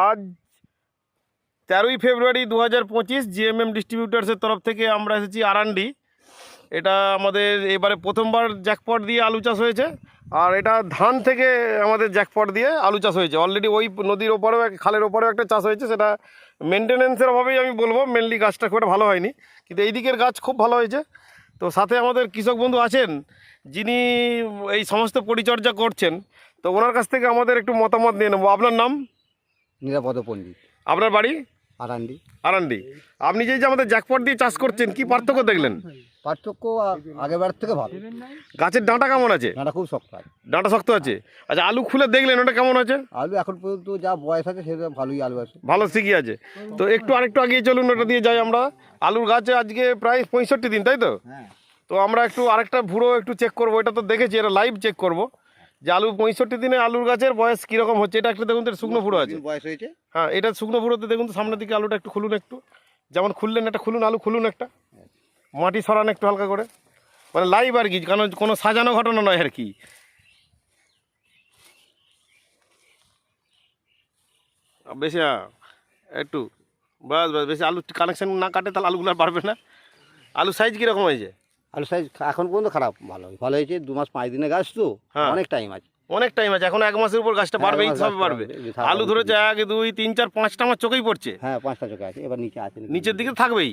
আজ 13ই ফেব্রুয়ারি 2025 জিএমএম ডিস্ট্রিবিউটার্সের তরফ থেকে আমরা এসেছি আরান্ডি। এটা আমাদের এবারে প্রথমবার জ্যাকপট দিয়ে আলু চাষ হয়েছে, আর এটা ধান থেকে আমাদের জ্যাকপট দিয়ে আলু চাষ হয়েছে। অলরেডি ওই নদীর ওপরেও খালের ওপরেও একটা চাষ হয়েছে, সেটা মেনটেনেন্সের অভাবেই আমি বলবো, মেনলি গাছটা খুব একটা ভালো হয়নি, কিন্তু এই দিকের গাছ খুব ভালো হয়েছে। তো সাথে আমাদের কৃষক বন্ধু আছেন যিনি এই সমস্ত পরিচর্যা করছেন, তো ওনার কাছ থেকে আমাদের একটু মতামত নিয়ে নেবো। আপনার নাম? নিরাপদ পণ্ডিত, আপনার বাড়ি? আরান্ডি। আরান্ডি। আপনি যে আমাদের জ্যাকপট দিয়ে চাষ করছেন, কি পার্থক্য দেখলেন? পার্থক্য আগেবার থেকে ভালো। গাছের ডাঁটা কেমন আছে? ডাঁটা খুব শক্ত আছে। ডাঁটা শক্ত আছে। আচ্ছা, আলু খুলে দেখলেন ওটা কেমন আছে? আলু এখন পর্যন্ত যা বয়স আছে সেটা ভালোই আলু আছে। ভালো ঠিকই আছে। তো আরেকটু আগিয়ে চলুন, ওটা দিয়ে যাই আমরা। আলুর গাছে আজকে প্রায় 65 দিন, তাই তো? হ্যাঁ। তো আমরা আরেকটা ভুঁড়ো চেক করবো। এটা তো দেখেছি, এটা লাইভ চেক করবো যে আলু 65 দিনে আলুর গাছের বয়স কীরকম হচ্ছে। এটা একটা দেখুন, তো শুকনো ভুঁড়ো আছে। বয়স হয়েছে। হ্যাঁ, এটা শুকনো ভুঁড়োতে দেখুন তো সামনের দিকে আলুটা একটু খুলুন, একটু যেমন খুললেন, একটা খুলুন, আলু খুলুন, একটা মাটি সরান একটু হালকা করে, মানে লাইভ আর কি, কারণ কোনো সাজানো ঘটনা নয় আর কি। বেশি একটু বাস বাস, বেশি আলু কানেকশন না কাটে তাহলে আলুগুলো আর পারবে না। আলু সাইজ কীরকম হয়েছে? আলু সাইজ এখন পর্যন্ত খারাপ, ভালো হয়েছে। 2 মাস 5 দিনের গাছ তো, হ্যাঁ, অনেক টাইম আছে। অনেক টাইম আছে, এখন 1 মাসের উপর গাছটা বাড়বে, এই সবে বাড়বে। আলু ধরেছে 1 2 3 4 5টা আমার চোখেই পড়ছে। হ্যাঁ, 5টা চোখে আছে, এবার নিচে আছে, নিচের দিকে থাকবেই।